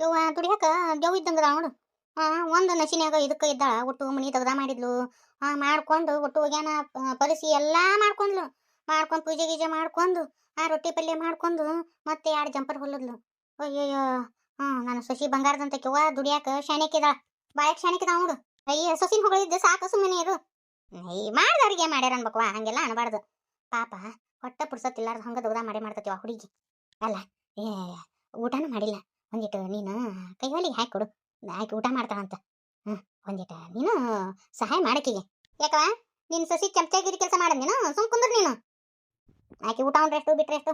ಯವ್ವ ದುಡಿಯಾಕ ದೇವ್ ಇದ್ದಂಗದ ಅವಳು. ಒಂದು ನಶಿನ್ಯಾಗ ಇದಕ್ಕೆ ಇದ್ದಾಳ, ಒಟ್ಟು ಮನಿ ತೆಗ್ದ ಮಾಡಿದ್ಲು. ಮಾಡ್ಕೊಂಡು ಒಟ್ಟು ಹೋಗ್ಯಾನ, ಪರಿಸಿ ಎಲ್ಲಾ ಮಾಡ್ಕೊಂಡ್ಲು. ಮಾಡ್ಕೊಂಡು ಪೂಜೆ ಗೀಜೆ ಮಾಡ್ಕೊಂಡು ರೊಟ್ಟಿ ಪಲ್ಯ ಮಾಡ್ಕೊಂಡು ಮತ್ತೆ 2 ಜಂಪರ್ ಹೊಲದ್ಲು. ಅಯ್ಯಯ್ಯೋ, ನಾನು ಸೊಸಿ ಬಂಗಾರದಂತ ಕೆವ್ವ ದುಡಿಯಾಕ ಶಾಣಿಕಿದಾಳ, ಬಾಯಕ್ ಶಾಣಿಕಿದ ಅವಳು. ಅಯ್ಯ ಸೊಸಿನ ಹೊಗಳಿದ್ದೆ ಸಾಕು, ಸುಮ್ಮನೆ ಇರು. ಮಾಡ್ದವ್ರಿಗೆ ಮಾಡ್ಯಾರ ಅನ್ಬೇಕವ, ಹಂಗೆಲ್ಲ ಅನ್ಬಾರ್ದು. ಪಾಪ ಹೊಟ್ಟೆ ಪುಡ್ಸತ್ತಿಲ್ಲಾರ್ದು ಹಂಗ ದೊಗ್ದ ಮಾಡ್ತತಿವ ಹುಡುಗಿ. ಅಲ್ಲ ಏ ಊಟನೂ ಮಾಡಿಲ್ಲ. ಒಂದಿಟ್ಟು ನೀನು ಕೈ ಹೊಲಿಗೆ ಹಾಕಿ ಕೊಡು, ಆಕೆ ಊಟ ಮಾಡ್ತಾಳಂತ. ಒಂದಿಟ್ಟು ನೀನು ಸಹಾಯ ಮಾಡಕ್ಕಿಗೆ. ಯಾಕವ ನಿನ್ ಸೊಸಿ ಚಮಚಾಗಿರಿ ಕೆಲಸ ಮಾಡದ್ ನೀನು, ಸುಮ್ ಕುಂದ್ರ ನೀನು. ಆಕೆ ಊಟ ಉಂಡ್ರೆಷ್ಟು ಬಿಟ್ರೆಷ್ಟು.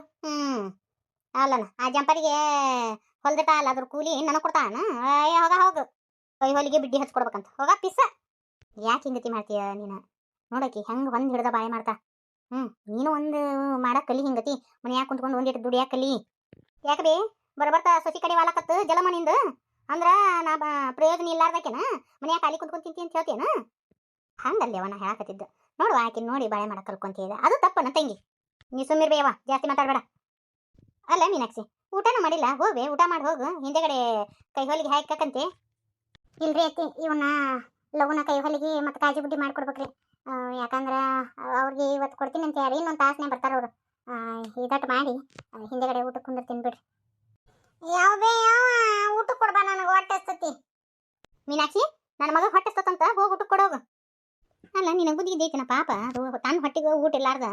ಅಲ್ಲನ ಆ ಜಂಪರಿಗೆ ಹೊಲ್ದಿಟ್ಟ ಅಲ್ಲ, ಅದ್ರ ಕೂಲಿ ನನಗೆ ಕೊಡ್ತಾನ. ಅಯ್ಯ ಹೋಗ ಹೋಗು, ಕೈ ಹೊಲಿಗೆ ಬಿಡ್ಡಿ ಹಚ್ಕೊಡ್ಬೇಕಂತ ಹೋಗ ಪಿಸ್ಸ. ಯಾಕೆ ಹಿಂಗತಿ ಮಾಡ್ತೀಯ ನೀನು? ನೋಡಕಿ ಹೆಂಗೆ ಒಂದು ಹಿಡ್ದ ಬಾಯಿ ಮಾಡ್ತಾ. ನೀನು ಒಂದು ಮಾಡಕ್ ಕಲಿ ಹಿಂಗತಿ. ಮನ್ಯಾಗ ಕುಂತ್ಕೊಂಡು ಒಂದಿಟ್ಟು ದುಡಿಯಾಕ ಕಲಿ. ಯಾಕೆ ಬೇ ಬರ್ತಾ ಸೊಸಿ ಕಡೆ ವಾಲಕತ್ತು ಜಲಮನಿಂದ ಅಂದ್ರ ನಾ ಪ್ರಯೋಜನ ಇಲ್ಲಾರ್ದಕೇನ ಮನ್ಯಾಗ ಖಾಲಿ ಕುಂತ್ಕೊಂಡು ತಿಂತಿ ಅಂತ ಹೇಳ್ತೇನ? ಹಂಗಲ್ಲಿ ಅವನ ಹೇಳಕತ್ತಿದ್ದ. ನೋಡುವ ಆಕೆ ನೋಡಿ ಬಾಳೆ ಮಾಡಕ್ ಕಲ್ಕೊಂತಿದ್ದ, ಅದು ತಪ್ಪನ ತಂಗಿ. ನೀ ಸುಮ್ಮಿರ್ಬೇಯವ, ಜಾಸ್ತಿ ಮಾತಾಡ್ಬೇಡ. ಅಲ್ಲ ಮೀನಾಕ್ಷಿ, ಊಟನೂ ಮಾಡಿಲ್ಲ, ಹೋಗ್ಬೇ ಊಟ ಮಾಡಿ ಹೋಗು. ಹಿಂದೆಗಡೆ ಕೈ ಹೊಲಿಗೆ ಹಾಕಂತೆ. ಇಲ್ರಿ ಅತ್ತಿ, ಇವನ್ನ ಲಗುನ ಕೈ ಹೊಲಿಗೆ ಮತ್ತು ಕಾಜಿ ಬುಡ್ಡಿ ಮಾಡ್ಕೊಡ್ಬೇಕ್ರಿ. ಯಾಕಂದ್ರೆ ಅವ್ರಿಗೆ ಇವತ್ತು ಕೊಡ್ತೀನಿ ಅಂತ ಯಾರು, ಇನ್ನೊಂದು ತಾಸನೇ ಬರ್ತಾರೆ ಅವರು. ಇದಟ್ಟು ಮಾಡಿ ಹಿಂದೆಗಡೆ ಊಟಕ್ಕೆ ಕುಂದಿರ್ತೀನಿ ಬಿಡ್ರಿ. ಯಾವುದೇ ಯಾವ ಊಟಕ್ಕೆ ಕೊಡ್ಬಾ, ನನಗೆ ಹೊಟ್ಟೆ ಹಸ್ತತಿ. ಮೀನಾಕ್ಷಿ, ನನ್ನ ಮಗ ಹೊಟ್ಟೆ ಹಸ್ತಂತ ಹೋಗಿ ಊಟಕ್ಕೆ ಕೊಡೋಗು. ಅಲ್ಲ ನಿನಗೆ ಬುದ್ಧಿ ಇದ್ದೈತಿನ ಪಾಪ, ಅದು ತನ್ನ ಹೊಟ್ಟಿಗೆ ಊಟ ಇಲ್ಲಾರ್ದ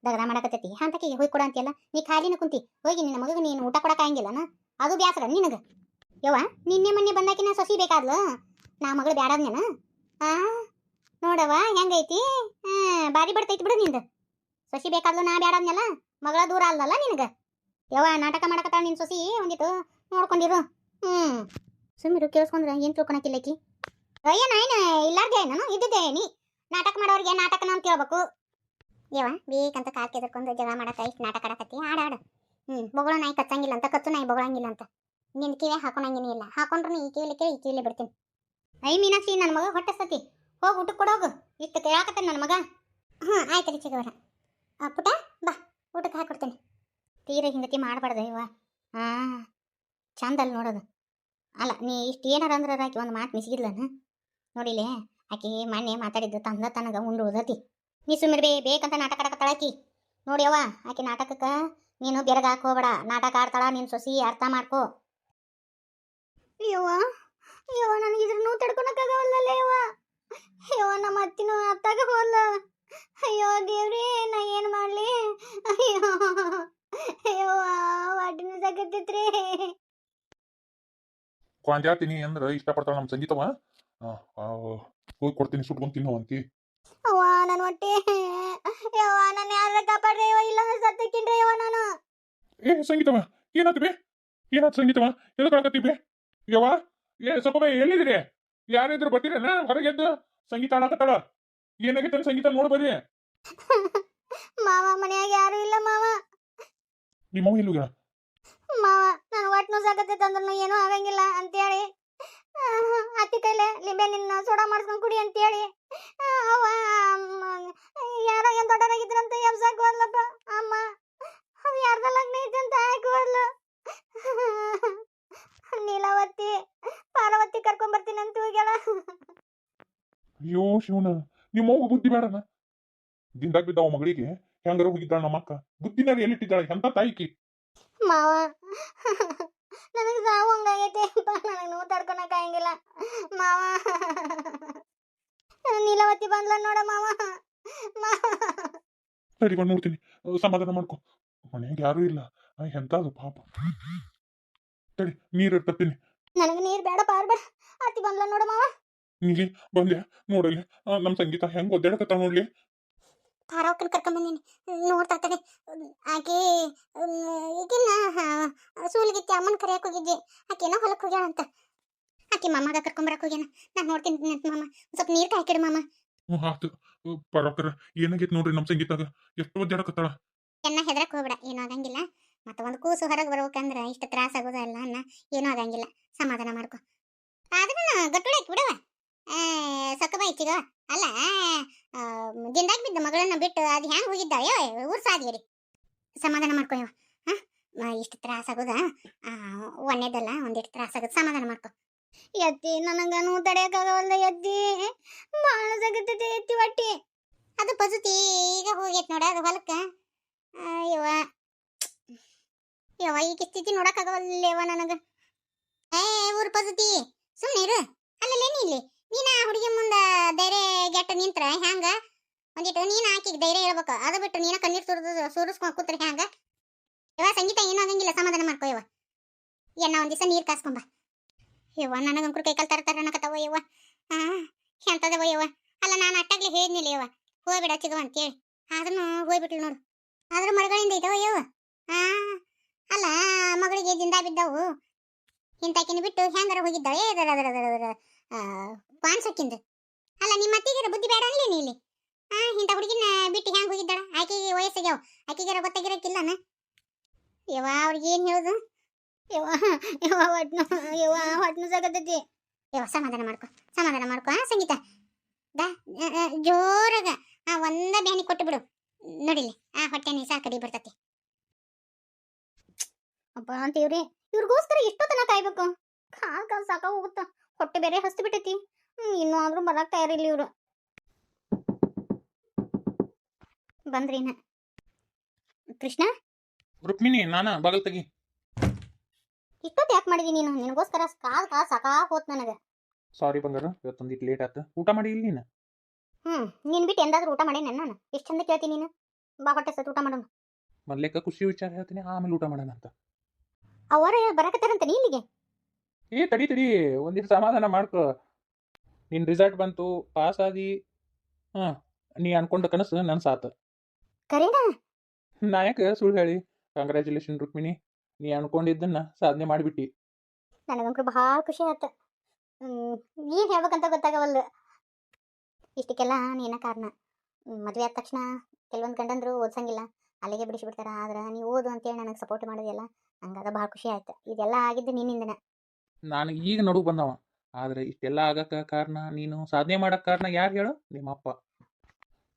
ದಗದ ಮಾಡಕತ್ತೈತಿ. ಅಂತಕ್ಕೆ ಹೋಗಿ ಕೊಡ ಅಂತೀಯಲ್ಲ, ನೀ ಖಾಲಿನ ಕುಂತಿ. ಹೋಗಿ ನಿನ್ನ ಮಗಗೆ ನೀನು ಊಟ ಕೊಡಕ್ಕಾಗಿಲ್ಲನ? ಅದು ಬ್ಯಾಸರ ನಿನಗೆ. ಯವ್ವ ನಿನ್ನೆ ಮೊನ್ನೆ ಬಂದಾಕಿನ ಸೊಸಿ ಬೇಕಾದ್ಲು, ನಾ ಮಗಳು ಬ್ಯಾಡದ್ನೇನ? ನೋಡವ ಹೆಂಗೈತಿ, ಬಾರಿ ಬಡ್ತೈತಿ ಬಿಡು ನಿಂದು. ಸೊಸಿ ಬೇಕಾದ್ಲು ನಾ ಬ್ಯಾಡದ್ನಲ್ಲ, ಮಗಳ ದೂರ ಅಲ್ಲಲ್ಲ ನಿನಗೆ. ಯವ್ವ ನಾಟಕ ಮಾಡಕತ್ತಾಳ ನಿನ್ ಸೊಸಿ, ಒಂದಿಟ್ಟು ನೋಡ್ಕೊಂಡಿರು. ಸುಮ್ಮಿರು, ಕೇಳಿಸ್ಕೊಂಡ್ರೆ ಏನು ತಿಳ್ಕೊಳಕಿಲ್ಲಕಿ. ಅಯ್ಯ ನಾಯಿನ ಇಲ್ಲಾರ್ದೆ ನಾನು ಇದ್ದಿದ್ದೆ. ನೀ ನಾಟಕ ಮಾಡೋರಿಗೆ ನಾಟಕನ ಅಂತ ಹೇಳ್ಬೇಕು. ಯವ್ವ ಬೇಕಂತ ಕಾಲ್ ಕೆದರ್ಕೊಂಡು ಜಗಳ ಮಾಡಕ್ಕ ಇಷ್ಟು ನಾಟಕ ಆಡಕತ್ತಿ, ಆಡ. ಬೊಗಳ ನಾಯಿ ಕಚ್ಚಂಗಿಲ್ಲ ಅಂತ, ಕಚ್ಚು ನಾಯಿ ಬೊಗಳಂಗಿಲ್ಲ ಅಂತ. ನಿನ್ನ ಕಿವಿ ಹಾಕೊಂಡಂಗೇನೇ ಇಲ್ಲ, ಹಾಕೊಂಡ್ರು ಈ ಕಿವಿಲಿ ಕೇಳಿ ಈ ಕಿವಿಲಿ ಬಿಡ್ತೀನಿ. ಐ ಮೀನಾಕ್ಷಿ, ನನ್ನ ಮಗ ಹೊಟ್ಟೆ ಸತಿ, ಹೋಗಿ ಊಟಕ್ಕೆ ಕೊಡೋಗು. ಇಷ್ಟು ಕೇಳಾಕತ್ತ ನನ್ನ ಮಗ. ಆಯ್ತು ರೀ ಚಿಗವರ. ಪುಟ ಬಾ, ಊಟಕ್ಕೆ ಹಾಕೊಡ್ತೀನಿ. ತೀರ ಹಿಂಗತಿ ಮಾಡಬಾರ್ದು ಇವ. ಚಂದ ಅಲ್ಲಿ ನೋಡೋದು. ಅಲ್ಲ ನೀ ಇಷ್ಟು ಏನಾರ ಅಂದ್ರೆ ಆಕೆ ಒಂದು ಮಾತು ಮಿಸಿಗಿದ್ಲನ ನೋಡಿಲೆ. ಆಕೆ ಮೊನ್ನೆ ಮಾತಾಡಿದ್ದು ತಂದ ತನಗ ಉಂಡು ಉದತಿ. ನೀ ಸುಮ್ಮಿರ್ಬೇ, ಬೇಕಂತ ನಾಟಕ ಆಡಕತ್ತಾಳಾಕಿ. ನೋಡಿ ಅವ್ವ, ಆಕೆ ನಾಟಕಕ್ಕೆ ನೀನು ಬೆರಗಾಕ್ ಹೋಗ್ಬೇಡ. ನಾಟಕ ಆಡ್ತಾಳ ನಿನ್ನ ಸೊಸಿ, ಅರ್ಥ ಮಾಡ್ಕೋ. ಯವ್ವ ನನಗೆ ಇದ್ರ ನೋವು ತಡ್ಕೊಳಕ್ಕಾಗವಲ್ಲೇ ಯವ್ವ. ಯವ್ವ ನಮ್ಮ ಅತ್ತಿನೂ ಅತ್ತಾಗ ಹೋದ್ಲ. ಅಯ್ಯೋ ದೇವ್ರೇ, ನಾ ಏನು ಮಾಡಲಿ? ಅಯ್ಯವ್ವ ವಾಟಿನ ಸಾಕತ್ತೈತ್ರಿ. ಕ್ವಾಂಜಾತೀನಿ ಅಂದ್ರೆ ಇಷ್ಟಪಡ್ತಾಳ ನಮ್ಮ ಸಂಗೀತವ. ಹೋಗಿ ಕೊಡ್ತೀನಿ, ಸುಟ್ಕೊಂಡು ತಿನ್ನೋ ಅಂತಿ. ಅವ್ವ ನನ್ನ ಹೊಟ್ಟೆ, ಯವ್ವ ನನ್ನ ಯಾರ ಕಾಪಾಡ್ರಿ ಯವ್ವ, ಇಲ್ಲ ಸತ್ತಕ್ಕಿನ್ರಿ ಯವ್ವ ನಾನು. ಸಂಗೀತವ ಏನಾಯ್ತು ಬೇ? ಏನಾಯ್ತು ಸಂಗೀತವ? ಎದಕ್ಕಾಗತ್ತಿ ಬೇ? ಯವ್ವ ಸ್ವಲ್ಪ ಬೇ, ಎಲ್ಲಿದ್ದೀರಿ? ಯಾರಿದ್ರು ಬರ್ತೀರೇನ? ಹೊರಗೆದ್ದು ಸಂಗೀತ ಆಡಕತ್ತಾಳ. ಏನಾಗೈತೆ ಸಂಗೀತ ನೋಡ್ ಬರ್ರಿ. ಮಾವ ಮನ್ಯಾಗ ಯಾರು ಇಲ್ಲ ಮಾವ. ನಿಮ್ಮ ಎಲ್ಲುಗ ಮಾವ ನಾನು ಹೊಟ್ಟೆ ನೋಸಾಕತ್ತೈತೆ ಅಂದ್ರೂ ಏನೂ ಆಗಂಗಿಲ್ಲ ಅಂತೇಳಿ ಅತ್ತಿ ಕೈಲೆ ಲಿಂಬೆ ನಿನ್ನ ಸೋಡಾ ಮಾಡ್ಸ್ಕೊಂಡು ಕುಡಿ ಅಂತೇಳಿ ಅವ ಯಾರೋ ಏನು ದೊಡ್ಡರಾಗಿದ್ರಂತ ಎಬ್ಸಾಕ್ ಹೋದ್ಲಪ್ಪ ಅಮ್ಮ. ಅದು ಯಾರ್ದ ಲಗ್ನ ಐತೆ ಅಂತ ಹಾಕಿ ಹೋದ್ಲು. ನೀಲಾವತಿ ಪಾರ್ವತಿ ಕರ್ಕೊಂಬರ್ತೀನಿ ಅಂತ ಹೋಗ್ಯಾಳ. ಅಯ್ಯೋ ಶಿವನ, ನಿಮ್ಮ ಅವ್ವ ಬುದ್ಧಿ ಬೇಡನ? ದಿಂದಾಗ ಬಿದ್ದಾವ ಮಗಳಿಗೆ ಹೆಂಗಾರ ಹೋಗಿದ್ದಾಳ ನಮ್ಮ ಅಕ್ಕ. ಬುದ್ಧಿನಾರ ಎಲ್ಲಿಟ್ಟಿದ್ದಾಳೆ? ಎಂತ ತಾಯಿಕಿ ಮಾವ. ನನಗೆ ಸಾವು ಹಂಗಾಗೈತೆ, ನನಗೆ ನೋವು ತಡ್ಕೊಳಕ್ಕಾಗಿಲ್ಲ ಮಾವ. ನೀಲವತಿ ಬಂದ್ಲ ನೋಡ ಮಾವ. ಸರಿ ಬಂದು ನೋಡ್ತೀನಿ, ಸಮಾಧಾನ ಮಾಡ್ಕೊ. ಮನೆಯಾಗ ಯಾರು ಇಲ್ಲ, ಎಂತದು ಪಾಪ. ಸರಿ ನೀರು ತರ್ತೀನಿ. ನನಗೆ ನೀರು ಬೇಡ, ಪಾರ್ಬೇಡ. ಅತ್ತಿ ಬಂದ್ಲ ನೋಡ ಮಾವ. ನಿಂಗೆ ಬಂದ್ಯಾ ನೋಡಲಿ ನಮ್ಮ ಸಂಗೀತ ಹೆಂಗ್ ಒದ್ದಾಡಕತ್ತ ನೋಡ್ಲಿ. ಪಾರವಕ್ಕನ ಕರ್ಕೊಂಬಂದಿನಿ, ನೋಡ್ತಾ ಇರ್ತಾನೆ. ಆಕೆ ಈಗಿನ ಸೂಲಿಗಿತ್ತಿ ಅಮ್ಮನ ಕರೆಯಕ್ಕೆ ಹೋಗಿದ್ದೆ. ಆಕೆನೋ ಹೊಲಕ್ಕೆ ಹೋಗ್ಯಾಳ ಅಂತ. ಆಕೆ ಮಾಮಾಗ ಕರ್ಕೊಂಬರಕ್ಕೆ ಹೋಗ್ಯಾನ. ನಾನು ನೋಡ್ತೀನಿ ಮಾಮ, ಸ್ವಲ್ಪ ನೀರು ಕಾಯ್ಕಿಡು ಮಾಮ. ಆತು ಪರಕರ, ಏನಾಗೈತೆ ನೋಡ್ರಿ ನಮ್ಮ ಸಂಗೀತಾಗ ಎಷ್ಟು ಒದ್ದಾಡಕತ್ತಾಳ. ಎನ್ನ ಹೆದರಕ್ಕೆ ಹೋಗ್ಬೇಡ, ಏನೂ ಆಗಂಗಿಲ್ಲ. ಮತ್ತೆ ಒಂದು ಕೂಸು ಹೊರಗೆ ಬರ್ಬೇಕಂದ್ರೆ ಇಷ್ಟು ತ್ರಾಸ ಆಗೋದಲ್ಲ ಅನ್ನ, ಏನೂ ಆಗಂಗಿಲ್ಲ. ಸಮಾಧಾನ ಮಾಡ್ಕೊ. ಆದ್ರೂ ಗಟ್ಟುಳಾಕಿ ಬಿಡವ, ಸೊಕ್ಕ ಇಚ್ಚಿಗ. ಅಲ್ಲ ದಿಂದಾಗ ಬಿದ್ದ ಮಗಳನ್ನ ಬಿಟ್ಟು ಅದು ಹೆಂಗೆ ಹೋಗಿದ್ದಾಳೆ ಊರ್ ಸಾದಿಯರಿ. ಸಮಾಧಾನ ಮಾಡ್ಕೊಯವ. ಇಷ್ಟು ತ್ರಾಸ ಆಗೋದ ಒಂದೇದಲ್ಲ ಒಂದಿಷ್ಟು ತ್ರಾಸ ಆಗೋದು ಸಮಾಧಾನ ಮಾಡ್ಕೊ ಎತ್ತಿ ನನಗನು ತಡೆಯಕ್ಕಾಗವಲ್ದ ಎತ್ತಿ ಭಾಳ ಜಗತ್ತೈತೆ ಎತ್ತಿ ಹೊಟ್ಟಿ ಅದು ಪಜುತಿ ಈಗ ಹೋಗೈತೆ ನೋಡ ಅದು ಹೊಲಕ್ಕ ಯವ್ವ ಯವ್ವ ಈಗ ಸ್ಥಿತಿ ನೋಡಕ್ಕಾಗವಲ್ಲೇವ ನನಗ ಏ ಊರು ಪಜುತಿ ಸುಮ್ಮನೆ ಇರು ಅಲ್ಲಲ್ಲೇ ಇಲ್ಲಿ ನೀನ ಹುಡುಗಿ ಮುಂದ ಧೈರ್ಯ ಗೆಟ್ಟ ನಿಂತ್ರ ಹ್ಯಾಂಗ ಒಂದಿಟ್ಟು ನೀನು ಆಕಿಗೆ ಧೈರ್ಯ ಹೇಳ್ಬೇಕು ಅದು ಬಿಟ್ಟು ನೀನ ಕಣ್ಣೀರು ಸುರಿಸ್ಕೊಂಡು ಕೂತ್ರೆ ಹ್ಯಾಂಗ ಯವ್ವ ಸಂಗೀತ ಏನೂ ಆಗಂಗಿಲ್ಲ ಸಮಾಧಾನ ಮಾಡ್ಕೋ ಯವ್ವ ಎಣ್ಣ ಒಂದ್ ದಿವಸ ನೀರು ಕಾಸ್ಕೊಂಬ ಯವ್ವ ನನಗಂಕರು ಕೈ ಕಾಲು ತರ ಅನ್ನಕತ್ತವ ಯವ್ವ ಎಂತದವ ಯವ್ವ ಅಲ್ಲ ನಾನು ಅಟ್ಟಾಗ್ಲಿ ಹೇಳಿದ್ನಿಲ್ಲ ಯವ್ವ ಹೋಗ್ಬಿಡ ಚಿಗವ ಅಂತೇಳಿ ಆದ್ರೂ ಹೋಗ್ಬಿಟ್ಲು ನೋಡು ಆದ್ರೂ ಮರಗಳಿಂದ ಐತವ ಯವ್ವ ಅಲ್ಲ ಮಗಳಿಗೆ ದಿಂದ ಬಿದ್ದವು ಇಂತಾಕಿನ ಬಿಟ್ಟು ಹೆಂಗಾರ ಹೋಗಿದ್ದಾಳೆ ಅದರ ಪಾನ್ಸಕ್ಕಿಂದ ಅಲ್ಲ ನಿಮ್ಮ ಅತ್ತಿಗೆರ ಬುದ್ಧಿ ಬೇಡ ಅನ್ಲಿ ನೀ ಇಲ್ಲಿ ಇಂಥ ಹುಡುಗಿನ ಬಿಟ್ಟು ಹೆಂಗ್ ಹೋಗಿದ್ದಾಳ ಆಕೆಗೆ ವಯಸ್ಸಾಗ್ಯಾವ ಆಕೆಗೆರ ಗೊತ್ತಾಗಿರಕ್ಕಿಲ್ಲನ ಯವ್ವ ಅವ್ರಿಗೆ ಏನ್ ಹೇಳುದು ಯವ್ವ ಯವ್ವ ಹೊಟ್ನು ಸಾಕತೈತಿ ಯವ್ವ ಸಮಾಧಾನ ಮಾಡ್ಕೊ ಸಂಗೀತ ಜೋರಾಗ ಒಂದ ಬ್ಯಾನಿ ಕೊಟ್ಟು ಬಿಡು ನೋಡಿಲಿ ಹೊಟ್ಟೆ ನೀ ಸಾಕಡಿ ಬರ್ತತಿ ಅಪ್ಪ ಅಂತೀವ್ರಿ ಇವ್ರಿಗೋಸ್ಕರ ಎಷ್ಟೊತ್ತನ ಕಾಯ್ಬೇಕು ಕಾಲ್ ಸಾಕ ಹೋಗುತ್ತ ಹೊಟ್ಟೆ ಬೇರೆ ಹಸ್ತು ಬಿಟ್ಟೈತಿ ಇನ್ನೂ ಆದ್ರೂ ಬರಕ್ ತಯಾರಿಲ್ಲ ಇವ್ರು ಬಂದ್ರಿನ ಕೃಷ್ಣ ರುಕ್ಮಿಣಿ ನಾನ ಬಾಗಲ್ ತೆಗಿ ಇಷ್ಟೊತ್ತು ಯಾಕೆ ಮಾಡಿದಿ ನೀನು ನಿನಗೋಸ್ಕರ ಕಾಲ್ ಸಾಕಾ ಹೋತ್ ನನಗೆ ಸಾರಿ ಬಂಗಾರ ಇವತ್ತೊಂದಿಟ್ಟು ಲೇಟ್ ಆತ ಊಟ ಮಾಡಿ ಇಲ್ಲಿ ನೀನು ನೀನ್ ಬಿಟ್ಟು ಎಂದಾದ್ರೂ ಊಟ ಮಾಡೇನ ನಾನು ಎಷ್ಟು ಚಂದ ಕೇಳ್ತೀನಿ ನೀನು ಬಾ ಹೊಟ್ಟೆ ಸತ್ ಊಟ ಮಾಡೋಣ ಮೊದ್ಲೇಕ ಖುಷಿ ವಿಚಾರ ಹೇಳ್ತೀನಿ ಆಮೇಲೆ ಊಟ ಮಾಡೋಣ ಅಂತ ಅವರ ಬರಕತ್ತಾರಂತ ನೀ ಇಲ್ಲಿಗೆ ತಡಿ ಒಂದಿಟ್ಟು ಸಮಾಧಾನ ಮಾಡ್ಕೊ ನಿನ್ ರಿಸಲ್ಟ್ ಬಂತು ಪಾಸ್ ಆದಿ ನೀ ಅನ್ಕೊಂಡ ಕನಸು ನನ್ ಸಾತ ಕರೆನಾ ನಾಯಕ ಸುಳ್ಳು ಹೇಳಿ ಕಂಗ್ರ್ಯಾಚುಲೇಷನ್ ರುಕ್ಮಿಣಿ ನೀ ಅನ್ಕೊಂಡಿದ್ದನ್ನ ಸಾಧನೆ ಮಾಡಿಬಿಟ್ಟಿ ನನಗಂಕರು ಬಹಳ ಖುಷಿ ಆಯ್ತು ಏನ್ ಹೇಳ್ಬೇಕಂತ ಗೊತ್ತಾಗವಲ್ಲ ಇಷ್ಟಕ್ಕೆಲ್ಲ ನೀನ ಕಾರಣ ಮದುವೆ ಆದ ತಕ್ಷಣ ಕೆಲವೊಂದು ಗಂಡಂದ್ರು ಓದ್ಸಂಗಿಲ್ಲ ಅಲ್ಲಿಗೆ ಬಿಡಿಸಿಬಿಡ್ತಾರ ಆದ್ರೆ ನೀವು ಓದು ಅಂತೇಳಿ ನನಗೆ ಸಪೋರ್ಟ್ ಮಾಡೋದಿಲ್ಲ ಹಂಗಾದ ಭಾಳ ಖುಷಿ ಆಯ್ತು ಇದೆಲ್ಲ ಆಗಿದ್ದು ನಿನ್ನಿಂದನೇ ನಾನು ಈಗ ನಡು ಬಂದವ ಆದ್ರೆ ಇಷ್ಟೆಲ್ಲ ಆಗಕ್ಕ ಕಾರಣ ನೀನು ಸಾಧನೆ ಮಾಡಕ್ ಕಾರಣ ಯಾರು ಹೇಳು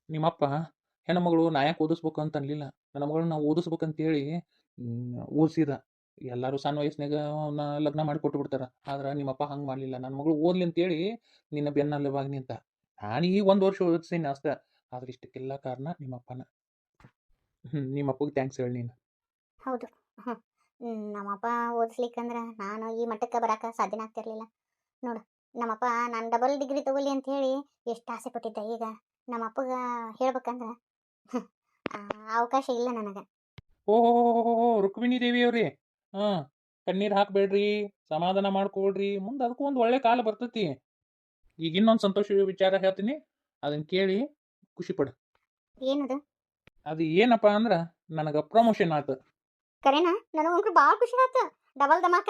ನಿಮ್ಮಪ್ಪ ಹೆಣ್ಮಗಳು ನಾಯಕ್ ಓದಿಸ್ಬೇಕು ಅಂತ ಅನ್ಲಿಲ್ಲ ನನ್ನ ಮಗಳು ನಾವು ಓದಿಸ್ಬೇಕಂತೇಳಿ ಓದಿಸಿದ ಎಲ್ಲರೂ ಸಣ್ಣ ವಯಸ್ಸಿನಾಗ ಅವನ್ನ ಲಗ್ನ ಮಾಡಿ ಕೊಟ್ಟು ಬಿಡ್ತಾರ ಆದ್ರೆ ನಿಮ್ಮಪ್ಪ ಹಂಗೆ ಮಾಡಲಿಲ್ಲ ನನ್ನ ಮಗಳು ಓದ್ಲಿ ಅಂತೇಳಿ ನಿನ್ನ ಬೆನ್ನಲ್ಲವಾಗಿ ನಿಂತ ನಾನು ಈಗ 1 ವರ್ಷ ಓದಿಸ್ತೀನಿ ಅಷ್ಟೇ ಆದ್ರೆ ಇಷ್ಟಕ್ಕೆಲ್ಲ ಕಾರಣ ನಿಮ್ಮಪ್ಪನ ನಿಮ್ಮಪ್ಪಗೆ ಥ್ಯಾಂಕ್ಸ್ ಹೇಳಿ ನೀನು ಹೌದು ನಮ್ಮಪ್ಪ ಓದಿಸ್ಲಿಕ್ಕಂದ್ರೆ ನಾನು ಈ ಮಟ್ಟಕ್ಕೆ ಬರಕ್ಕೆ ಸಾಧ್ಯನ ಆಗ್ತಿರ್ಲಿಲ್ಲ ನೋಡು ನಮ್ಮಪ್ಪ ನಾನು ಡಬಲ್ ಡಿಗ್ರಿ ತಗೊಳ್ಳಿ ಅಂತ ಹೇಳಿ ಎಷ್ಟು ಆಸೆ ಪಟ್ಟಿದ್ದೆ ಈಗ ನಮ್ಮಪ್ಪಗೆ ಹೇಳ್ಬೇಕಂದ್ರೆ ಅವಕಾಶ ಇಲ್ಲ ನನಗೆ ಓಹೋ ರುಕ್ಮಿಣಿ ದೇವಿ ಅವ್ರಿ ಕಣ್ಣೀರು ಹಾಕ್ಬೇಡ್ರಿ ಸಮಾಧಾನ ಮಾಡ್ಕೊಳ್ರಿ ಮುಂದೆ ಅದಕ್ಕೂ ಒಂದು ಒಳ್ಳೆ ಕಾಲ ಬರ್ತೈತಿ ಈಗ ಇನ್ನೊಂದು ಸಂತೋಷ ವಿಚಾರ ಹೇಳ್ತೀನಿ ಅದನ್ನ ಕೇಳಿ ಖುಷಿ ಪಡು ಏನದು ಅದು ಏನಪ್ಪ ಅಂದ್ರೆ ನನಗೆ ಪ್ರಮೋಷನ್ ಆಯ್ತು ಕರೆನಾ ನನಗಂಕರು ಭಾಳ ಖುಷಿ ಆಯ್ತು ಡಬಲ್ ಧಮಾಕ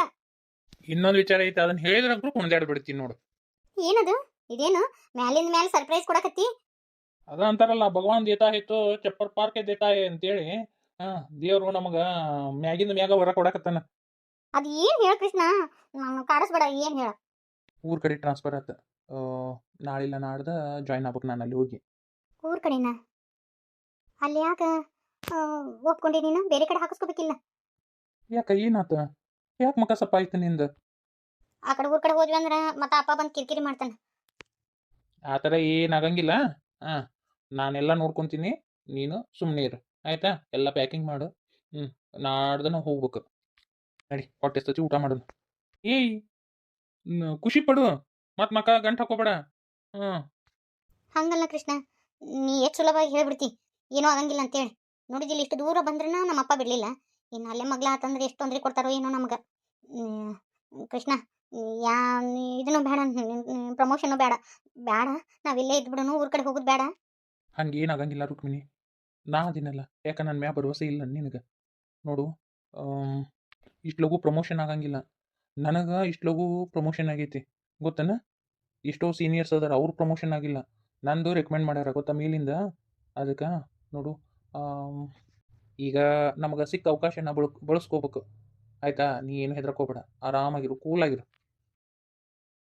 ಇನ್ನೊಂದು ವಿಚಾರ ಐತೆ ಅದನ್ನ ಹೇಳಿದ್ರಂಕರು ಕುಣಿದಾಡ್ ಬಿಡ್ತೀನಿ ನೋಡು ಏನದು ಇದೇನು ಮ್ಯಾಲಿಂದ ಮ್ಯಾಲೆ ಸರ್ಪ್ರೈಸ್ ಕೊಡಕತ್ತಿ ಅದ ಅಂತಾರಲ್ಲ ಭಗವಾನ್ ದೇತಾ ಇತ್ತು ಚಪ್ಪರ್ ಪಾರ್ಕೆ ದೇತಾ ಅಂತೇಳಿ ದೇವ್ರು ನಮಗ ಮ್ಯಾಗಿಂದ ಮ್ಯಾಗ ಹೊರ ಕೊಡಕತ್ತಾನ ಅದು ಏನ್ ಹೇಳ ಕೃಷ್ಣ ನಾನು ಕಾಡಿಸ್ಬೇಡ ಏನ್ ಹೇಳ ಊರ್ ಕಡೆ ಟ್ರಾನ್ಸ್ಫರ್ ಆತ ನಾಳಿಲ್ಲ ನಾಡ್ದ ಜಾಯ್ನ್ ಆಗ್ಬೇಕು ನಾನು ಅಲ್ಲಿ ಹೋಗಿ ಊರ್ ಕಡೆನಾ ಅಲ್ಲಿ ಯಾಕ ಒಪ್ಕೊಂಡಿ ನೀನು ಬೇರೆ ಕಡೆ ಹಾಕಿಸ್ಕೋಬೇಕಿಲ್ಲ ಯಾಕ ಏನಾತ ಯಾಕೆ ಮಕ ಸಪ್ಪ ಆಯ್ತು ನಿಂದ ಆ ಕಡೆ ಊರ್ ಕಡೆ ಹೋದ್ವಿ ಅಂದ್ರೆ ಮತ್ತೆ ಅಪ್ಪ ಬಂದು ಕಿರಿಕಿರಿ ಮಾಡ್ತಾನ ಆ ಥರ ಏನಾಗಂಗಿಲ್ಲ ನಾನೆಲ್ಲ ನೋಡ್ಕೊಂತೀನಿ ನೀನು ಸುಮ್ಮನೆ ಇರು ಆಯ್ತಾ ಎಲ್ಲ ಪ್ಯಾಕಿಂಗ್ ಮಾಡು ನಾಡ್ದನ ಹೋಗ್ಬೇಕು ನಡಿ ಹೊಟ್ಟೆ ಎಷ್ಟೊತ್ತಿ ಊಟ ಮಾಡೋದು ಏಯ್ ಖುಷಿ ಪಡು ಮತ್ ಮಕ ಗಂಟು ಹಾಕೋಬೇಡ ಹಂಗಲ್ಲ ಕೃಷ್ಣ ನೀ ಎಷ್ಟು ಸುಲಭವಾಗಿ ಹೇಳ್ಬಿಡ್ತಿ ಏನೋ ಆಗಂಗಿಲ್ಲ ಅಂತೇಳಿ ನೋಡಿದಿಲ್ಲ ಇಷ್ಟು ದೂರ ಬಂದ್ರೂ ನಮ್ಮ ಅಪ್ಪ ಬಿಡ್ಲಿಲ್ಲ ಇನ್ನು ಅಲ್ಲೇ ಮಗ್ಲ ಆತಂದ್ರೆ ಎಷ್ಟು ತೊಂದರೆ ಕೊಡ್ತಾರೋ ಏನೋ ನಮಗೆ ಕೃಷ್ಣ ಯಾ ಇದನ್ನು ಬೇಡ ಪ್ರಮೋಷನು ಬೇಡ ನಾವಿಲ್ಲೇ ಇದ್ಬಿಡೋನು ಊರ್ ಕಡೆ ಹೋಗೋದು ಬೇಡ ಹಂಗೇನಾಗಂಗಿಲ್ಲ ರುಕ್ಮಿಣಿ ನಾ ಅದಿನಲ್ಲ ಯಾಕ ನನ್ನ ಮ್ಯಾ ಭರವಸೆ ಇಲ್ಲ ನಿನಗೆ ನೋಡು ಇಷ್ಟು ಲಘು ಪ್ರಮೋಷನ್ ಆಗಂಗಿಲ್ಲ ನನಗೆ ಇಷ್ಟು ಲಘು ಪ್ರಮೋಷನ್ ಆಗೈತಿ ಗೊತ್ತನ ಎಷ್ಟೋ ಸೀನಿಯರ್ಸ್ ಅದಾರ ಅವ್ರು ಪ್ರಮೋಷನ್ ಆಗಿಲ್ಲ ನಂದು ರೆಕಮೆಂಡ್ ಮಾಡ್ಯಾರ ಗೊತ್ತಾ ಮೇಲಿಂದ ಅದಕ್ಕೆ ನೋಡು ಈಗ ನಮಗೆ ಸಿಕ್ಕ ಅವಕಾಶನ ಬಳಸ್ಕೋಬೇಕು ಆಯ್ತಾ ನೀ ಏನು ಹೆದರ್ಕೋಬೇಡ ಆರಾಮಾಗಿರು ಕೂಲಾಗಿರು